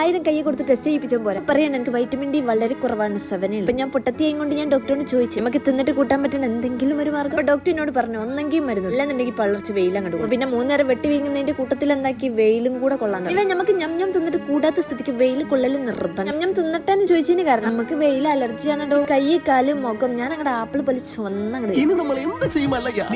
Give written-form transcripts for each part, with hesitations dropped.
1000 കൈ കൊടുത്ത് ടെസ്റ്റ് ചെയ്യിപ്പിച്ചാൽ പോരാ. പറയാൻ എനിക്ക് വൈറ്റമിൻ ഡി വളരെ കുറവാണ് 7. ഇപ്പൊ ഞാൻ പൊട്ടത്തിയായി കൊണ്ട് ഞാൻ ഡോക്ടറിനോട് ചോദിച്ചു നമുക്ക് തിന്നിട്ട് കൂട്ടാൻ പറ്റുന്ന എന്തെങ്കിലും ഒരു മാർഗ്ഗം. അപ്പൊ ഡോക്ടറിനോട് പറഞ്ഞു ഒന്നെങ്കിലും മരുന്നു അല്ലെന്നുണ്ടെങ്കിൽ പള്ളർച്ച് വെയിലും കണ്ടു. പിന്നെ 3 നേരം വെട്ടി വീങ്ങുന്നതിന്റെ കൂട്ടത്തിൽ എന്താക്കി വെയിലും കൂടെ കൊള്ളാൻ തുടങ്ങി. നമുക്ക് ഞം തിന്നിട്ട് കൂടാത്ത സ്ഥിതിക്ക് വെയിൽ കൊള്ളലും നിർബന്ധം. ഞം തിന്നിട്ടെന്ന് ചോദിച്ചതിന് കാരണം നമുക്ക് വെയിൽ അലർജിയാണോ. കൈ കാല് മുഖം ഞാൻ അങ്ങടെ ആപ്പിൾ പോലെ ചുവന്നങ്ങട്.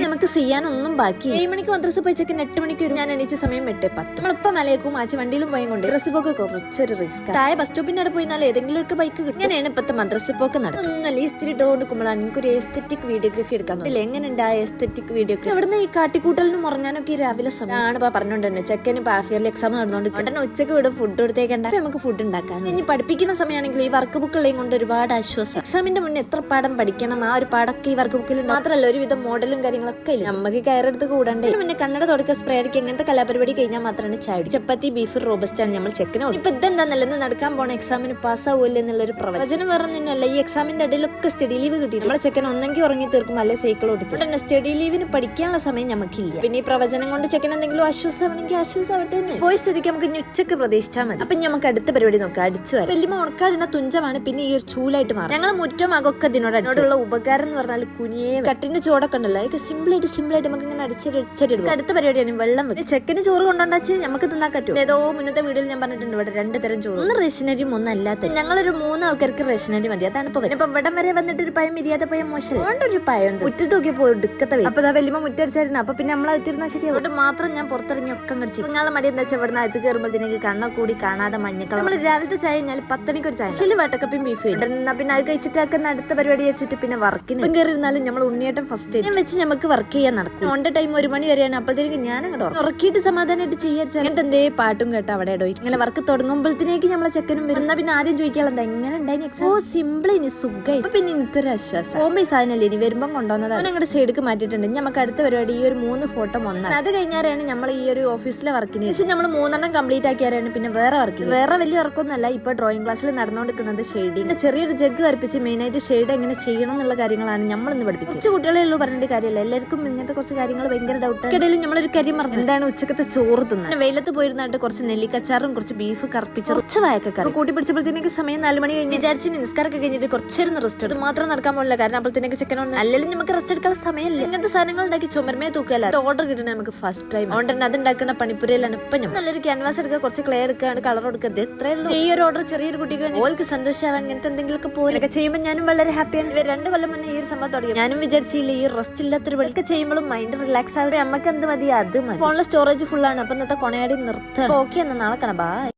നമുക്ക് ചെയ്യാനൊന്നും ബാക്കി. 7 മണിക്ക് മദ്രസ പോയി ചെക്കൻ 8 മണിക്ക് വരും. ഞാൻ എണീച്ച സമയം 8:10. നമ്മളിപ്പം മലയേക്കും ആച്ച് വണ്ടിയിലും പോയി കൊണ്ട് ഡ്രസ് പോക്ക് കുറച്ചൊരു റിസ്ക്. താഴെ ബസ് സ്റ്റോപ്പിന്റെ അവിടെ പോയിന്നാൽ ഏതെങ്കിലും ഒരു ബൈക്ക് കിട്ടും. ഞാനാണ് ഇപ്പത്തെ മദ്രസ പോക്ക് നടത്തും. ഒന്നല്ല ഈ സ്ത്രീ ഇട്ടുകൊണ്ടിരിക്കുമ്പോഴാണ് എനിക്കൊരു എസ്തെറ്റിക് വീഡിയോഗ്രാഫി എടുക്കാൻ തോന്നുന്നു. എങ്ങനെയുണ്ട് ആ എസ്തെറ്റിക് വീഡിയോഗ്രാഫി. ഇവിടുന്ന് ഈ കാട്ടിക്കൂട്ടലിനും ഉറങ്ങാനൊക്കെ രാവിലെ സമയമാണ് പറഞ്ഞോണ്ട് ചെക്കന് ഹാഫ് ഇയർലി എക്സാം നടന്നുകൊണ്ട് ഉടനെ ഉച്ചക്ക് വിടും ഫുഡ് കൊടുത്തേക്കണ്ട. നമുക്ക് ഫുഡ് ഉണ്ടാക്കാൻ ഇനി പഠിപ്പിക്കുന്ന സമയമാണെങ്കിൽ ഈ വർക്ക് ബുക്കുകളെയും കൊണ്ട് ഒരുപാട് ആശ്വാസം. എക്സാമിന്റെ മുന്നേ എത്ര പാഠം പഠിക്കണം ആ ഒരു പാടൊക്കെ ഈ വർക്ക് ബുക്കിൽ മാത്രമല്ല ഒരുവിധം മോഡലും കാര്യങ്ങളൊക്കെ ഇല്ല. നമുക്ക് കയറെടുത്ത് കൂടണ്ടേ. പിന്നെ കണ്ണട തുടക്ക സ്പ്രേ അടിക്കുക അങ്ങനത്തെ കലാപരിപാടി കഴിഞ്ഞാൽ മാത്രമാണ് ചായ. ചപ്പാത്തി ബീഫ് റോബസ്റ്റ് ആണ് നമ്മൾ ചെക്കനോ. ഇപ്പൊ ഇതെന്താന്നല്ലെന്ന് നടക്കാൻ പോണ എക്സാമിന് പാസ്സാവൂല്ലേ എന്നുള്ളൊരു പ്രവചനം വേറെ നിന്നല്ല. ഈ എക്സാമിന്റെ ഇടയിലൊക്കെ സ്റ്റഡി ലീവ് കിട്ടി. നമ്മളെ ചെക്കൻ ഒന്നെങ്കിൽ ഉറങ്ങി തീർക്കും അല്ലെ സൈക്കിൾ കൊടുത്തു. ഉടനെ സ്റ്റഡി ലീവിന് പഠിക്കാനുള്ള സമയം നമുക്കില്ല. പിന്നെ ഈ പ്രവചനം കൊണ്ട് ചെക്കൻ എന്തെങ്കിലും ആശ്വാസമാണെങ്കിൽ ആശ്വാസമാവട്ടെ. പോയി സ്ഥിതിക്ക് നമുക്ക് ഉച്ചക്ക് പ്രതീക്ഷിച്ചാൽ മതി. അപ്പൊ നമുക്ക് അടുത്ത പരിപാടി നോക്കാം. അടിച്ചു വരാം. വലിയ ഉണക്കാടുന്ന തുഞ്ചമാണ് പിന്നെ ഈ ഒരു ചൂലായിട്ട് മാറും. ഞങ്ങൾ മുറ്റമാകൊക്കെ ഇതിനോടുള്ള ഉപകാരം എന്ന് പറഞ്ഞാൽ കുനിയെ കട്ടിന്റെ ചോടൊക്കെ ഉണ്ടല്ലോ അതൊക്കെ സിമ്പിൾ ആയിട്ട് നമുക്ക് ഇങ്ങനെ അടിച്ചടിടും. അടുത്ത പരിപാടിയാണ് വെള്ളം വെക്കും. ചെക്കന് ചോറ് കൊണ്ടുണ്ടാച്ച് നമുക്ക് തിന്നാൻ പറ്റും. ഏതോ മുന്നത്തെ വീഡിയോയിൽ ഞാൻ പറഞ്ഞിട്ടുണ്ട് ഇവിടെ 2 തരം ചോറ്. ഒന്ന് റേഷനരിയും ഒന്ന് അല്ലാത്ത. ഞങ്ങളൊരു 3 ആൾക്കാർക്ക് റേഷനരി മതി. അതാണ് ഇപ്പൊ ഇവിടം വരെ വന്നിട്ട് ഒരു പയം ഇരിയാതെ പോയ മോശം ഒരു പയം മുറ്റത്ത് നോക്കി പോയി എടുക്കത്തെ. അപ്പൊ വലിയ മുറ്റടിച്ചായിരുന്നു. അപ്പൊ പിന്നെ നമ്മളെത്തിരുന്നാൽ ശരി. അവിടെ മാത്രം ഞാൻ പുറത്തിറങ്ങി ഒക്കെ കടിച്ചു. ഞങ്ങളെ മടി എന്താ വെച്ചാൽ ഇവിടെ നിന്ന് അത് കയറുമ്പോഴത്തേക്ക് കണ്ണ കൂടി കാണാതെ മഞ്ഞക്കളർ. നമ്മൾ രാവിലത്തെ ചായ കഴിഞ്ഞാൽ 10 മണിക്ക് ഒരു ചായ ശരി വട്ടക്കപ്പയും ബീഫ് എന്നാ പിന്നെ അത് കഴിച്ചിട്ടാക്കുന്ന അടുത്ത പരിപാടി വെച്ചിട്ട് പിന്നെ വർക്കിന് കയറിയിരുന്നാലും നമ്മൾ ഉണ്ണിയേട്ടൻ ഫസ്റ്റ് വെച്ച് നമുക്ക് വർക്ക് ചെയ്യാൻ നടക്കും. ഓന്റെ ടൈം 1 മണി വരെയാണ്. അപ്പോഴത്തേക്ക് ഞാൻ അങ്ങോട്ട് ഉറക്കിയിട്ട് സമാധാനമായിട്ട് ചെയ്യാൻ അങ്ങനത്തെ എന്തേ പാട്ടും കേട്ടോ അവിടെ ഇടോ. ഇങ്ങനെ വർക്ക് തുടങ്ങുമ്പോഴത്തേക്ക് നമ്മളെ ചെക്കനും വരും. എന്നാ പിന്നെ ആദ്യം ചോദിക്കാനുള്ള എങ്ങനെ ഉണ്ടായി എക്സാം. ഓ സിമ്പിൾ ഇനി സുഖമായി. അപ്പൊ പിന്നെ എനിക്കൊരു ആശ്വാസം. ഓമ്പൈ സാധനല്ലേ ഇനി വരുമ്പം കൊണ്ടുവന്നത് അവൻ അങ്ങോട്ട് സൈഡിക്ക് മാറ്റിയിട്ടുണ്ട്. നമുക്ക് അടുത്ത പരിപാടി ഈ ഒരു 3 ഫോട്ടോ വന്നാൽ അത് കഴിഞ്ഞാലാണ് നമ്മൾ ഈ ഒരു ഓഫീസിലെ വർക്കിന് ശേഷം നമ്മൾ 3 എണ്ണം കംപ്ലീറ്റ് ആക്കിയാലാണ് പിന്നെ വേറെ വർക്ക്. വേറെ വലിയ വർക്കൊന്നും അല്ല. ഇപ്പൊ ഡ്രോയിങ് ക്ലാസ്സിൽ നടന്നുകൊണ്ടിരിക്കുന്നത് ഷെയ്ഡിങ്. ചെറിയൊരു ജഗ് വരപ്പിച്ച് മെയിനായിട്ട് ഷെയ്ഡ് എങ്ങനെ ചെയ്യണം എന്നുള്ള കാര്യങ്ങളാണ് നമ്മൾ ഇന്ന് പഠിപ്പിച്ചത്. കുറച്ച് കുട്ടികളെ ഉള്ളൂ പറഞ്ഞിട്ട് കാര്യമല്ല. എല്ലാവർക്കും ഇങ്ങനത്തെ കുറച്ച് കാര്യങ്ങൾ ഭയങ്കര ഡൗട്ടാണ്. ഇടയിൽ നമ്മളൊരു കാര്യം പറഞ്ഞു എന്താണ് ഉച്ചക്കത്തെ ചോറ് തിന്നത്. വെയിലത്ത് പോയിരുന്നിട്ട് കുറച്ച് നെല്ലിക്കച്ചാറും കുറച്ച് ബീഫ് കറപ്പിച്ച് കുറച്ച് വായക്കറി കൂട്ടി പിടിച്ചപ്പോഴത്തേക്ക് സമയം 4 മണി കഴിഞ്ഞ് വിചാരിച്ച് നിസ്കാരമൊക്കെ കഴിഞ്ഞിട്ട് കുറച്ചേരുന്ന് റെസ്റ്റ് എടുത്ത് മാത്രം നടക്കാൻ പോലില്ല. കാരണം അപ്പോഴത്തേക്ക് ചെക്കനോട് അല്ലെങ്കിൽ നമുക്ക് റെസ്റ്റ് എടുക്കാൻ സമയമല്ല. ഇങ്ങനത്തെ സാധനങ്ങൾ ഉണ്ടാക്കി ചുമരമേ തൂക്കല്ല. ഓർഡർ കിട്ടുന്ന നമുക്ക് ഫസ്റ്റ് ടൈം ഓർഡർ അത് ഉണ്ടാക്കുന്ന പണിപ്പുരയിലാണ്. ഇപ്പൊ ഞാൻ നല്ലൊരു ക്യാൻവാസ് എടുക്കുക കുറച്ച് ക്ലേ എടുക്കുക കളർ കൊടുക്കുക. എത്രയേ ഉള്ളൂ. ഈ ഒരു ഓർഡർ ചെറിയൊരു കുട്ടിക്ക് ഓൾക്ക് സന്തോഷമാവാൻ അങ്ങനത്തെ എന്തെങ്കിലുമൊക്കെ പോലൊക്കെ ചെയ്യുമ്പോൾ ഞാനും വളരെ ഹാപ്പിയാണ്. 2 കൊല്ലം മുന്നേ ഈ ഒരു സംഭവം തുടങ്ങി. ഞാനും വിചാരിച്ചില്ല ഈ റെസ്റ്റ് ഇല്ലാത്തൊരു പണിക്ക് ചെയ്യുമ്പോഴും മൈൻഡ് റിലാക്സ് ആവുക. അമ്മക്ക് എന്ത് മതി അത് മതി. ഫോണിലെ സ്റ്റോറേജ് ഫുൾ ആണ്. അപ്പൊ ഇന്നത്തെ കൊണയാടി നിർത്തണം. ഓക്കെ എന്നാ നാളെ കാണാം. ബൈ.